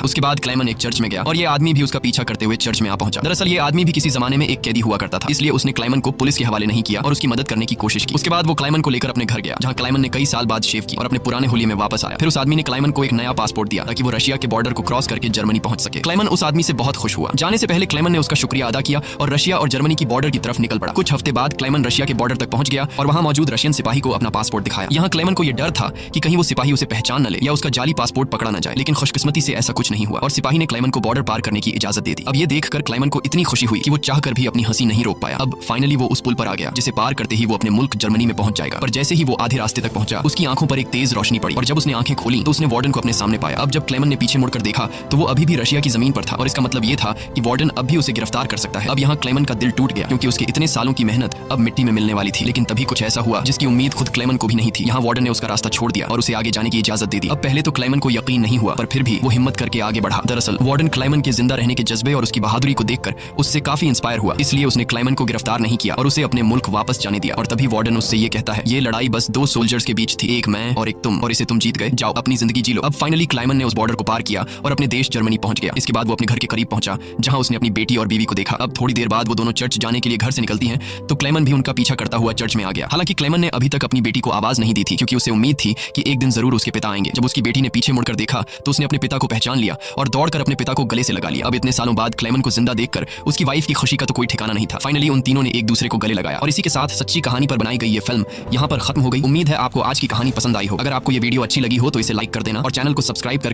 उसके बाद क्लाइमन एक चर्च में गया और ये आदमी भी उसका पीछा करते हुए चर्च में आ पहुंचा। दरअसल ये आदमी भी किसी जमाने में एक कैदी हुआ करता था, इसलिए उसने क्लाइमन को पुलिस के हवाले नहीं किया और उसकी मदद करने की कोशिश की। उसके बाद वो क्लाइमन को लेकर अपने घर गया, जहां क्लाइमन ने कई साल बाद शेव की और अपने पुराने हुलिये में वापस आया। फिर उस आदमी ने क्लाइमन को एक नया पासपोर्ट दिया ताकि वो रशिया के बॉर्डर को क्रॉस करके जर्मनी पहुंच सके। क्लाइमन उस आदमी से बहुत खुश हुआ। जाने से पहले क्लाइमन ने उसका शुक्रिया अदा किया और रशिया और जर्मनी की बॉर्डर की तरफ निकल पड़ा। कुछ हफ्ते बाद क्लाइमन रशिया के बॉर्डर तक पहुंच गया और वहां मौजूद रशियन सिपाही को अपना पासपोर्ट दिखाया। यहाँ क्लाइमन को यह डर था कि कहीं वो सिपाही उसे पहचान न ले या उसका जाली पासपोर्ट पकड़ा न जाए, लेकिन खुशकिस्मती से ऐसा कुछ नहीं हुआ और सिपाही ने क्लाइमन को बॉर्डर पार करने की इजाजत दे दी। अब ये देखकर क्लाइमन को इतनी खुशी हुई कि वो चाहकर भी अपनी हंसी नहीं रोक पाया। अब फाइनली वो उस पुल पर आ गया जिसे पार करते ही वो अपने मुल्क जर्मनी में पहुंच जाएगा। पर जैसे ही वो आधे रास्ते तक पहुंचा, उसकी आंखों पर एक तेज रोशनी पड़ी और जब उसने आंखें खोली तो उसने वार्डन को अपने सामने पाया। अब जब क्लाइमन ने पीछे मुड़कर देखा तो वो अभी भी रशिया की जमीन पर था और इसका मतलब ये था कि वार्डन अब भी उसे गिरफ्तार कर सकता है। अब यहाँ क्लाइमन का दिल टूट गया क्योंकि उसके इतने सालों की मेहनत अब मिट्टी में मिलने वाली थी। लेकिन तभी कुछ ऐसा हुआ जिसकी उम्मीद खुद क्लाइमन को भी नहीं थी। यहाँ वार्डन ने उसका रास्ता छोड़ दिया और उसे आगे जाने की इजाजत दे दी। अब पहले तो क्लाइमन को यकीन नहीं हुआ, पर फिर भी वो हिम्मत करके आगे बढ़ा। दरअसल वार्डन क्लाइमन के जिंदा रहने के जज्बे और उसकी बहादुरी को देखकर उससे काफी इंस्पायर हुआ, इसलिए उसने क्लाइमन को गिरफ्तार नहीं किया और उसे अपने मुल्क वापस जाने दिया। और तभी वार्डन उससे ये कहता है, ये लड़ाई बस दो सोल्जर्स के बीच थी, एक मैं और एक तुम, और इसे तुम जीत गए, जाओ अपनी जिंदगी जी लो। अब फाइनली क्लाइमन ने उस बॉर्डर को पार किया और अपने देश जर्मनी पहुंच गया। इसके बाद वो अपने घर के करीब पहुंचा जहां उसने अपनी बेटी और बीवी को देखा। अब थोड़ी देर बाद वो दोनों चर्च जाने के लिए घर से निकलती हैं तो क्लाइमन भी उनका पीछा करता हुआ चर्च में आ गया। हालांकि क्लाइमन ने अभी तक अपनी बेटी को आवाज नहीं दी थी क्योंकि उसे उम्मीद थी कि एक दिन जरूर उसके पिता आएंगे। जब उसकी बेटी ने पीछे मुड़कर देखा तो उसने अपने पिता को पहचान लिया और दौड़कर अपने पिता को गले से लगा लिया। अब इतने सालों बाद क्लाइमन को जिंदा देखकर उसकी वाइफ की खुशी का तो कोई ठिकाना नहीं था। फाइनली उन तीनों ने एक दूसरे को गले लगाया और इसी के साथ सच्ची कहानी पर बनाई गई ये फिल्म यहाँ पर खत्म हो गई। उम्मीद है आपको आज की कहानी पसंद आई हो। अगर आपको ये वीडियो अच्छी लगी हो तो इसे लाइक कर देना और चैनल को सब्सक्राइब कर